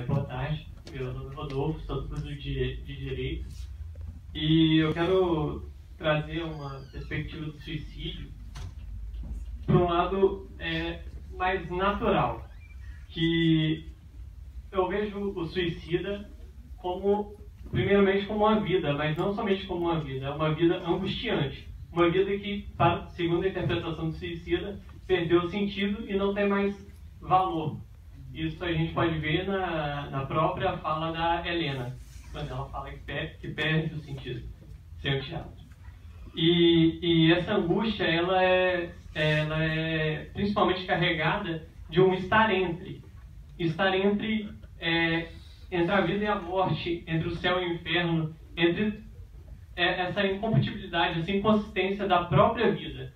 Boa tarde, meu nome é Rodolfo, sou do curso de Direito e eu quero trazer uma perspectiva do suicídio para um lado mais natural, que eu vejo o suicida primeiramente como uma vida, mas não somente como uma vida, é uma vida angustiante, uma vida que, segundo a interpretação do suicida, perdeu o sentido e não tem mais valor. Isso a gente pode ver na própria fala da Helena, quando ela fala que perde o sentido, sem o teatro. E essa angústia, ela é principalmente carregada de um estar entre a vida e a morte, entre o céu e o inferno, entre essa incompatibilidade, essa inconsistência da própria vida.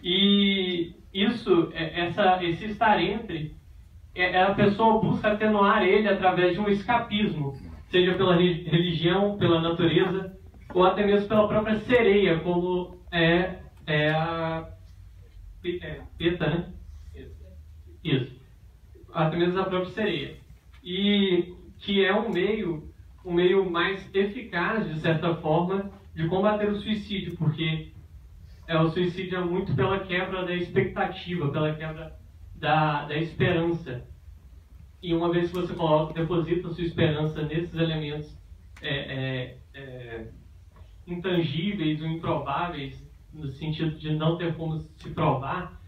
E esse estar entre, a pessoa busca atenuar ele através de um escapismo, seja pela religião, pela natureza, ou até mesmo pela própria sereia, como a Peta, né? Isso. Até mesmo a própria sereia. E que é um meio mais eficaz, de certa forma, de combater o suicídio, porque o suicídio é muito pela quebra da expectativa, pela quebra da esperança. E uma vez que você deposita a sua esperança nesses elementos intangíveis ou improváveis, no sentido de não ter como se provar,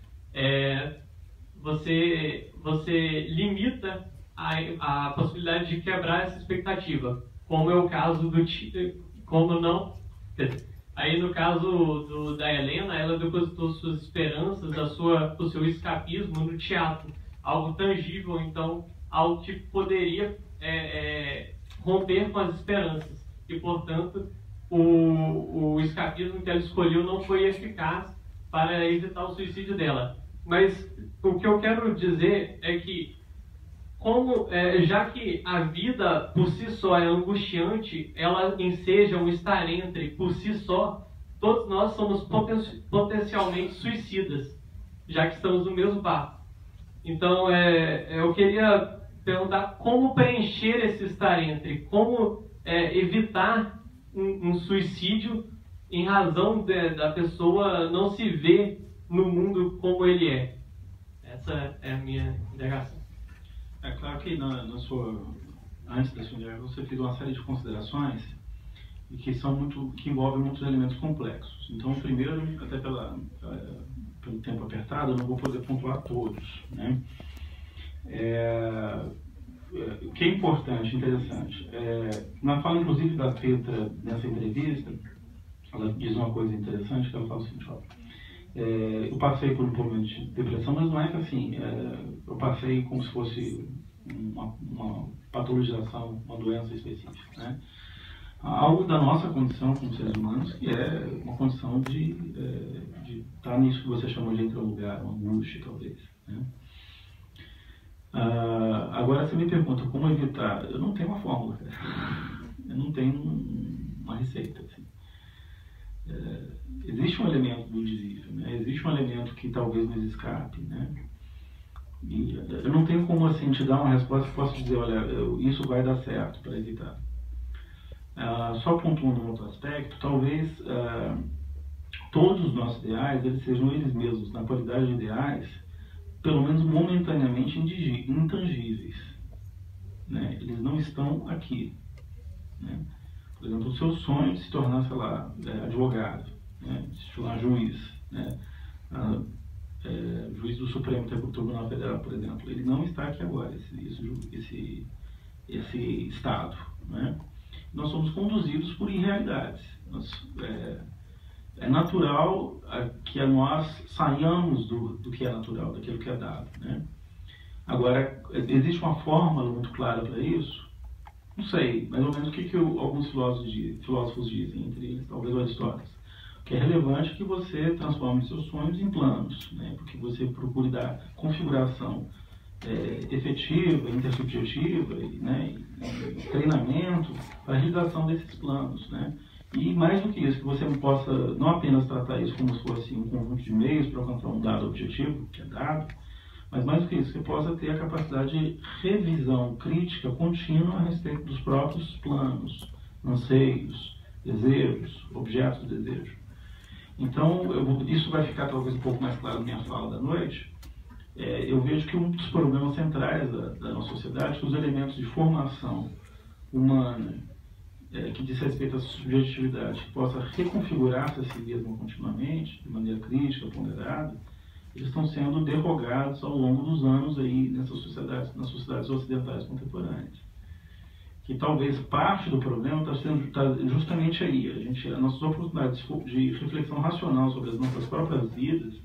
você limita a possibilidade de quebrar essa expectativa, como é o caso Aí, no caso da Helena, ela depositou suas esperanças, o seu escapismo no teatro, algo tangível, então, algo que poderia romper com as esperanças. E, portanto, o escapismo que ela escolheu não foi eficaz para evitar o suicídio dela. Mas o que eu quero dizer é que, já que a vida por si só é angustiante, ela enseja um estar entre por si só, todos nós somos potencialmente suicidas, já que estamos no mesmo barco. Então, eu queria perguntar como preencher esse estar entre, como evitar um suicídio em razão da pessoa não se ver no mundo como ele é. Essa é a minha indagação. É claro que antes da sua indagação você fez uma série de considerações e que envolvem muitos elementos complexos. Então, primeiro, até pelo tempo apertado, eu não vou poder pontuar todos, né? O que é importante, interessante, na fala inclusive da Petra nessa entrevista, ela diz uma coisa interessante, que ela fala o seguinte: eu passei por um momento de depressão, mas não é que assim, eu passei como se fosse uma patologização, uma doença específica, né? Algo da nossa condição como seres humanos, que é uma condição de estar nisso que você chamou de lugar, uma angústia, talvez, né? Agora você me pergunta como evitar. Eu não tenho uma fórmula, cara. Eu não tenho uma receita, assim. Existe um elemento do indizível, né? Existe um elemento que talvez nos escape, né? E eu não tenho como assim te dar uma resposta que possa dizer, olha, isso vai dar certo para evitar. Só pontuando um outro aspecto, talvez todos os nossos ideais eles sejam eles mesmos, na qualidade de ideais, pelo menos momentaneamente intangíveis, né? Eles não estão aqui, né? Por exemplo, o seu sonho de se tornar, sei lá, advogado, né? De se tornar juiz, né? Juiz do Supremo Tribunal Federal, por exemplo, ele não está aqui agora, esse estado, né? Nós somos conduzidos por irrealidades. É natural que nós saiamos do que é natural, daquilo que é dado, né? Agora, existe uma fórmula muito clara para isso? Não sei, mais ou menos o que alguns filósofos dizem, entre eles talvez o Aristóteles. O que é relevante é que você transforme seus sonhos em planos, né? Porque você procure dar configuração efetiva, intersubjetiva, né? E treinamento para a realização desses planos, né? E mais do que isso, que você possa não apenas tratar isso como se fosse um conjunto de meios para alcançar um dado objetivo, que é dado, Mas mais do que isso, você possa ter a capacidade de revisão crítica contínua a respeito dos próprios planos, anseios, desejos, objetos de desejo. Então, isso vai ficar talvez um pouco mais claro na minha fala da noite. Eu vejo que um dos problemas centrais da nossa sociedade é que os elementos de formação humana, que diz respeito à subjetividade, que possa reconfigurar-se a si mesmo continuamente, de maneira crítica, ponderada, eles estão sendo derrogados ao longo dos anos aí nas sociedades ocidentais contemporâneas. Que talvez parte do problema está justamente aí. As nossas oportunidades de reflexão racional sobre as nossas próprias vidas,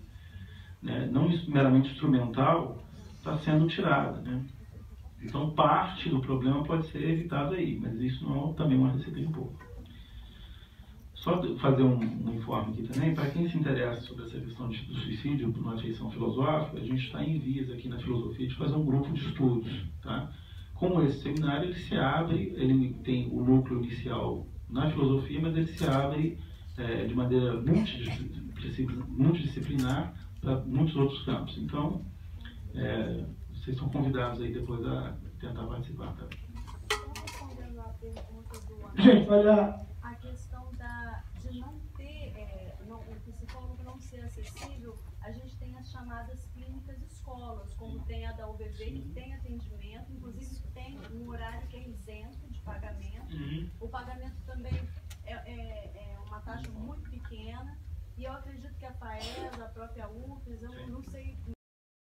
né, não meramente instrumental, está sendo tirada, né? Então, parte do problema pode ser evitada aí, mas isso não é também uma receita de bolo. Só fazer um informe aqui também, para quem se interessa sobre essa questão do suicídio, por uma afeição filosófica, a gente está em vias aqui na filosofia de fazer um grupo de estudos, tá? Como esse seminário, ele se abre, ele tem o núcleo inicial na filosofia, mas ele se abre de maneira multidisciplinar para muitos outros campos. Então, vocês são convidados aí depois a tentar participar. Tá? Respondendo a pergunta do Gente, olha, a questão de não ter, o psicólogo não ser acessível, a gente tem as chamadas clínicas escolas, como tem a da UBV, que tem atendimento, inclusive tem um horário que é isento de pagamento. O pagamento também é uma taxa muito pequena. E eu acredito que a FAES, a própria UFES, eu não sei